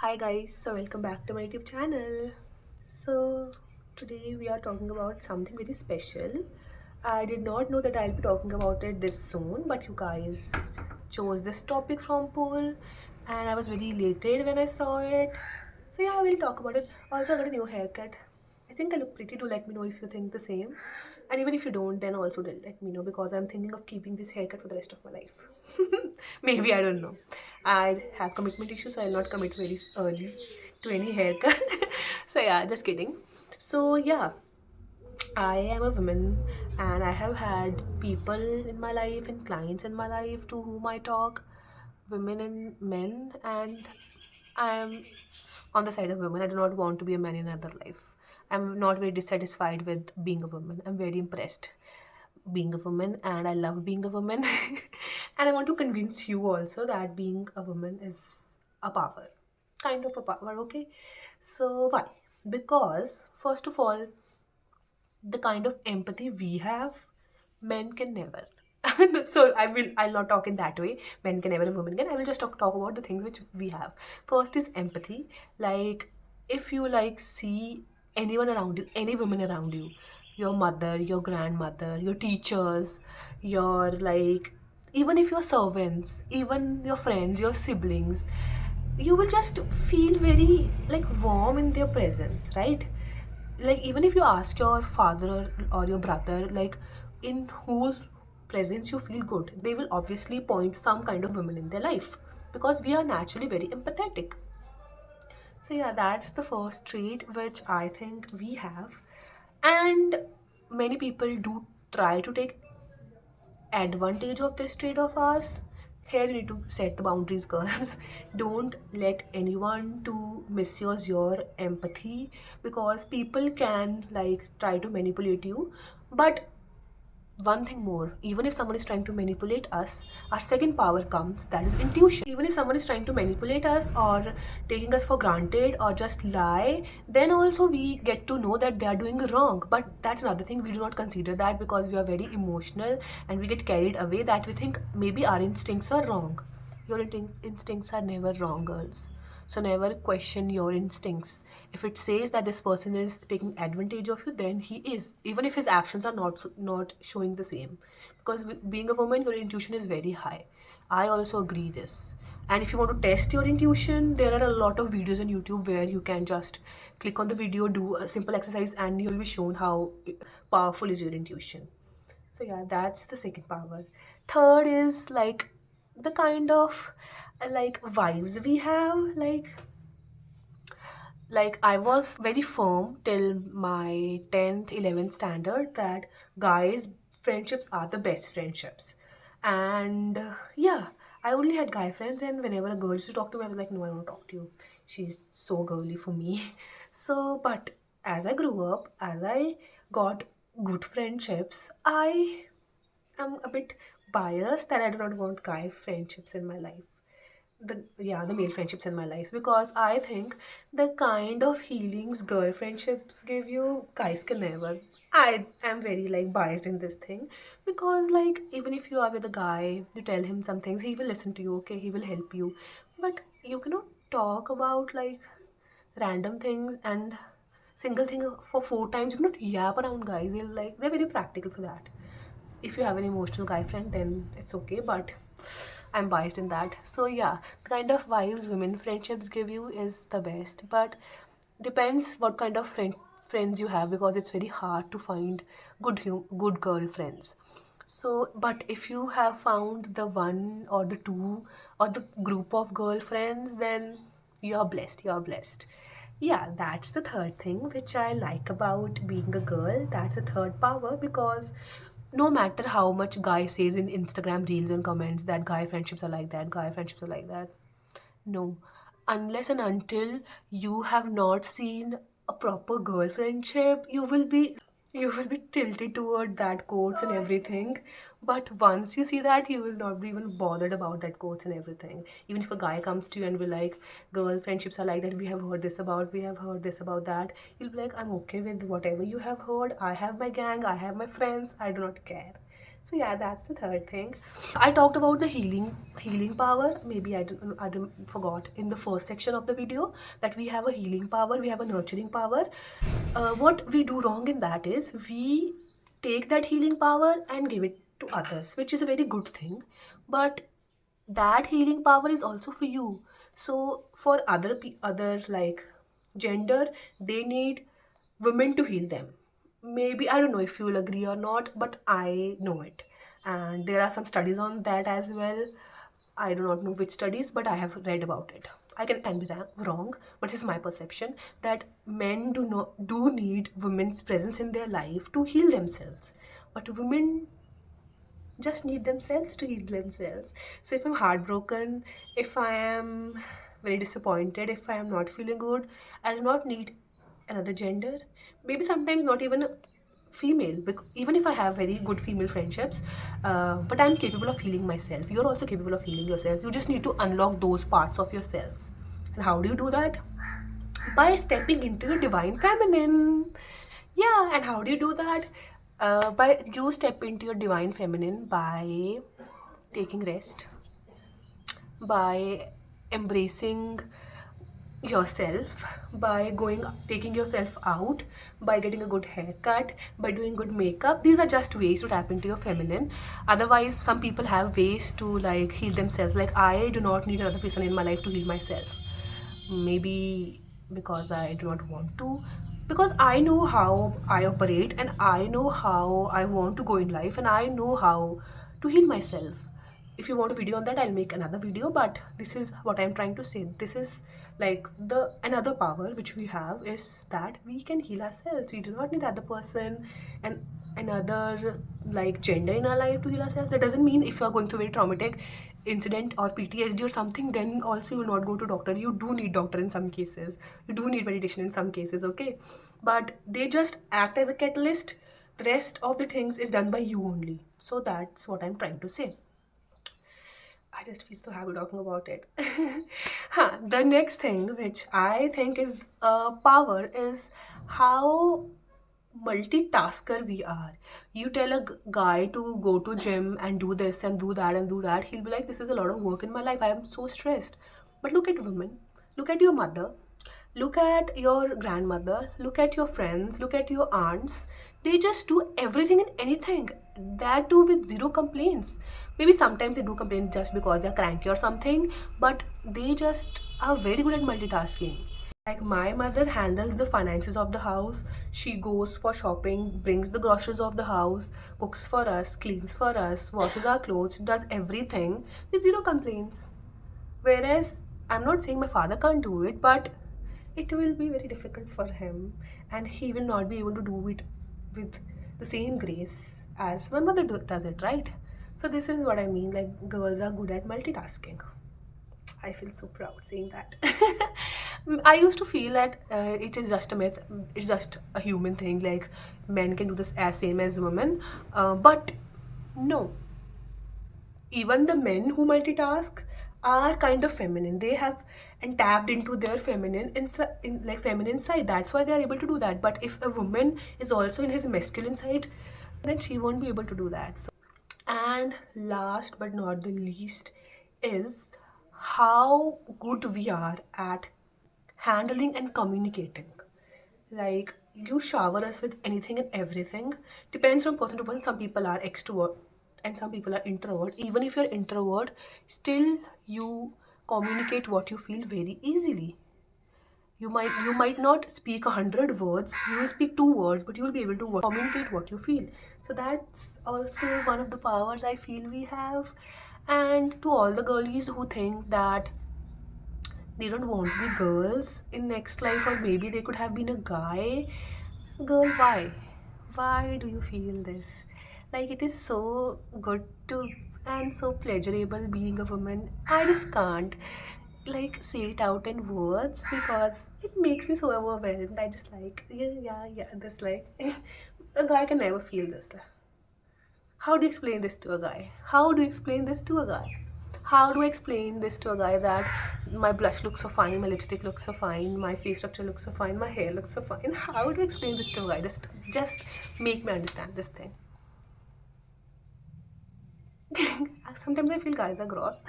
Hi guys, so welcome back to my YouTube channel. So today we are talking about something very special. I did not know that I'll be talking about it this soon, but you guys chose this topic from poll and I was very elated when I saw it. So yeah, we'll talk about it. Also, I got a new haircut. I think I look pretty. Do let me know if you think the same. And even if you don't, then also let me know because I'm thinking of keeping this haircut for the rest of my life. Maybe, I don't know. I have commitment issues, so I'll not commit very early to any haircut. So yeah, just kidding. So yeah, I am a woman and I have had people in my life and clients in my life to whom I talk, women and men, and I am on the side of women. I do not want to be a man in another life. I'm not very dissatisfied with being a woman. I'm very impressed being a woman and I love being a woman. And I want to convince you also that being a woman is a power. Kind of a power, okay? So why? Because first of all, the kind of empathy we have, men can never. So I'll not talk in that way. Men can never and women can. I will just talk about the things which we have. First is empathy. Like if you like see anyone around you, any woman around you, your mother, your grandmother, your teachers, your like even if your servants, even your friends, your siblings, you will just feel very like warm in their presence, right? Like even if you ask your father or your brother like in whose presence you feel good, they will obviously point some kind of women in their life because we are naturally very empathetic. So yeah, that's the first trait which I think we have, and many people do try to take advantage of this trait of ours. Here you need to set the boundaries, girls. Don't let anyone to misuse your empathy because people can like try to manipulate you. But one thing more, even if someone is trying to manipulate us, our second power comes, that is intuition. Even if someone is trying to manipulate us or taking us for granted or just lie, then also we get to know that they are doing wrong. But that's another thing, we do not consider that because we are very emotional and we get carried away that we think maybe our instincts are wrong. Your instincts are never wrong, girls. So never question your instincts. If it says that this person is taking advantage of you, then he is. Even if his actions are not showing the same, because being a woman, your intuition is very high. I also agree this. And if you want to test your intuition, there are a lot of videos on YouTube where you can just click on the video, do a simple exercise, and you'll be shown how powerful is your intuition. So yeah, that's the second power. Third is like the kind of like vibes we have. Like I was very firm till my 10th 11th standard that guys friendships are the best friendships. And yeah, I only had guy friends, and whenever a girl used to talk to me I was like, no, I don't want to talk to you, she's so girly for me. So but as I grew up, as I got good friendships, I'm a bit biased that I do not want guy friendships in my life. The male friendships in my life, because I think the kind of healings girl friendships give you, guys can never. I am very like biased in this thing because like even if you are with a guy, you tell him some things, he will listen to you, okay, he will help you, but you cannot talk about like random things and single thing for 4 times. You cannot yap around guys. They're very practical for that. If you have an emotional guy friend, then it's okay, but I'm biased in that. So yeah, the kind of vibes women friendships give you is the best, but depends what kind of friends you have, because it's very hard to find good girl friends. So but if you have found the one or the two or the group of girlfriends, then you're blessed. Yeah, that's the third thing which I like about being a girl. That's the third power, because no matter how much guy says in Instagram reels and comments that guy friendships are like that, guy friendships are like that, no. Unless and until you have not seen a proper girl friendship, you will be tilted toward that quotes and everything. But once you see that, you will not be even bothered about that quotes and everything. Even if a guy comes to you and be like, girl friendships are like that, we have heard this about that, you'll be like, I'm okay with whatever you have heard. I have my gang, I have my friends, I do not care. So yeah, that's the third thing. I talked about the healing power. Maybe I didn't forgot in the first section of the video that we have a healing power, we have a nurturing power. What we do wrong in that is we take that healing power and give it to others, which is a very good thing. But that healing power is also for you. So for other like gender, they need women to heal them. Maybe I don't know if you'll agree or not, but I know it, and there are some studies on that as well. I do not know which studies, but I have read about it. I can be wrong, but it's my perception that men do need women's presence in their life to heal themselves, but women just need themselves to heal themselves. So if I'm heartbroken, if I am very disappointed, if I am not feeling good, I do not need another gender. Maybe sometimes not even a female, even if I have very good female friendships, but I'm capable of healing myself. You're also capable of healing yourself. You just need to unlock those parts of yourselves. And how do you do that? By stepping into your divine feminine. Yeah, and how do you do that? By you step into your divine feminine by taking rest, by embracing yourself, by taking yourself out, by getting a good haircut, by doing good makeup. These are just ways to tap into your feminine. Otherwise, some people have ways to like heal themselves. Like, I do not need another person in my life to heal myself. Maybe because I do not want to, because I know how I operate and I know how I want to go in life and I know how to heal myself. If you want a video on that, I'll make another video, but this is what I'm trying to say. This is like the another power which we have is that we can heal ourselves. We do not need other person and another like gender in our life to heal ourselves. That doesn't mean if you are going through very traumatic incident or PTSD or something, then also you will not go to doctor. You do need doctor in some cases. You do need meditation in some cases, okay? But they just act as a catalyst. The rest of the things is done by you only. So that's what I'm trying to say. I just feel so happy talking about it. The next thing which I think is power is how multitasker we are. You tell a guy to go to gym and do this and do that and do that, he'll be like, this is a lot of work in my life, I am so stressed. But look at women, look at your mother, look at your grandmother, look at your friends, look at your aunts. They just do everything and anything, that too with zero complaints. Maybe sometimes they do complain just because they're cranky or something, but they just are very good at multitasking. Like, my mother handles the finances of the house. She goes for shopping, brings the groceries of the house, cooks for us, cleans for us, washes our clothes, does everything with zero complaints. Whereas, I'm not saying my father can't do it, but it will be very difficult for him and he will not be able to do it with the same grace as my mother does it, right? So, this is what I mean, like, girls are good at multitasking. I feel so proud saying that. I used to feel that it is just a myth, it's just a human thing, like men can do this as same as women. But no, even the men who multitask are kind of feminine. They have and tapped into their feminine in like feminine side. That's why they are able to do that. But if a woman is also in his masculine side, then she won't be able to do that. So, and last but not the least is how good we are at handling and communicating. Like, you shower us with anything and everything. Depends from person to person. Some people are extrovert and some people are introvert. Even if you're introvert, still you communicate what you feel very easily. You might not speak 100 words, you will speak 2 words, but you will be able to communicate what you feel. So that's also one of the powers I feel we have. And to all the girlies who think that they don't want to be girls in next life, or maybe they could have been a guy, girl, why do you feel this? Like, it is so good to and so pleasurable being a woman. I just can't like say it out in words because it makes me so overwhelmed. I just like, yeah, this like a guy can never feel this. How do you explain this to a guy? How do you explain this to a guy? How do I explain this to a guy that my blush looks so fine, my lipstick looks so fine, my face structure looks so fine, my hair looks so fine? How do you explain this to a guy? Just make me understand this thing. Sometimes I feel guys are gross.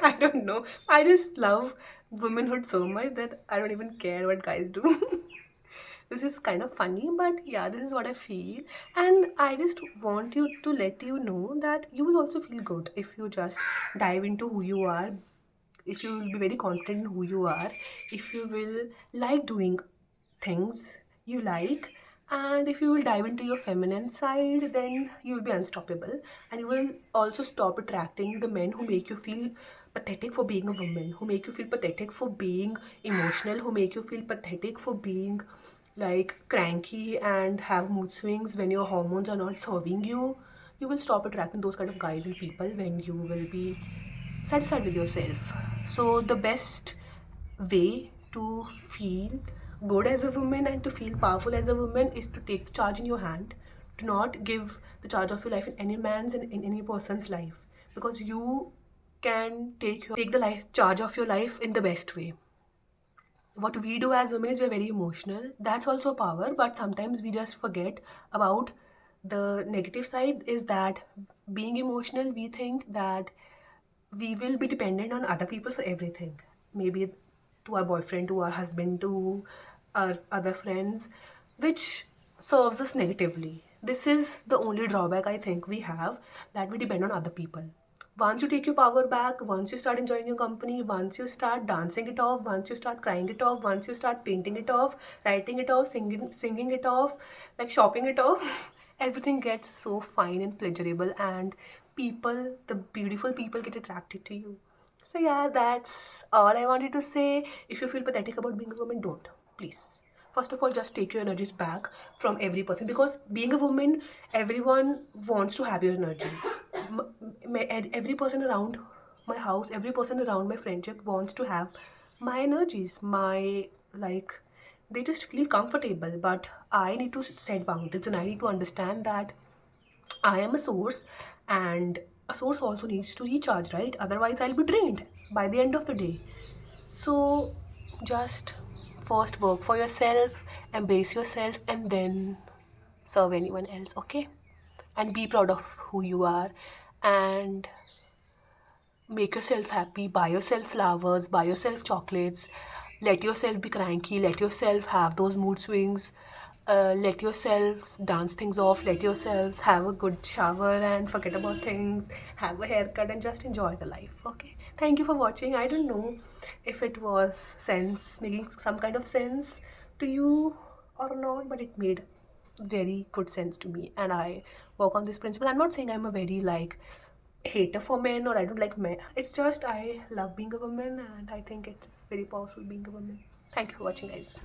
I don't know. I just love womanhood so much that I don't even care what guys do. This is kind of funny, but yeah, this is what I feel. And I just want you to let you know that you will also feel good if you just dive into who you are, if you will be very confident in who you are, if you will like doing things you like, and if you will dive into your feminine side, then you will be unstoppable, and you will also stop attracting the men who make you feel pathetic for being a woman, who make you feel pathetic for being emotional, who make you feel pathetic for being like cranky and have mood swings when your hormones are not serving you. You will stop attracting those kind of guys and people when you will be satisfied with yourself. So the best way to feel good as a woman and to feel powerful as a woman is to take the charge in your hand. Do not give the charge of your life in any man's and in any person's life, because you can take the life charge of your life in the best way. What we do as women is we're very emotional. That's also power, but sometimes we just forget about the negative side is that being emotional, we think that we will be dependent on other people for everything. Maybe to our boyfriend, to our husband, to our other friends, which serves us negatively. This is the only drawback I think we have, that we depend on other people. Once you take your power back, once you start enjoying your company, once you start dancing it off, once you start crying it off, once you start painting it off, writing it off, singing it off, like shopping it off, everything gets so fine and pleasurable, and people, the beautiful people, get attracted to you. So yeah, that's all I wanted to say. If you feel pathetic about being a woman, don't. Please. First of all, just take your energies back from every person, because being a woman, everyone wants to have your energy. And every person around my house, every person around my friendship wants to have my energies, my like they just feel comfortable, but I need to set boundaries and I need to understand that I am a source, and a source also needs to recharge, right? Otherwise, I'll be drained by the end of the day. So, just first work for yourself, embrace yourself, and then serve anyone else, okay? And be proud of who you are, and make yourself happy, buy yourself flowers, buy yourself chocolates, let yourself be cranky, let yourself have those mood swings, let yourselves dance things off, let yourselves have a good shower and forget about things, have a haircut and just enjoy the life. Okay, thank you for watching. I don't know if it was sense making some kind of sense to you or not, but it made very good sense to me, and I work on this principle. I'm not saying I'm a very like hater for men or I don't like men. It's just I love being a woman and I think it's very powerful being a woman. Thank you for watching, guys.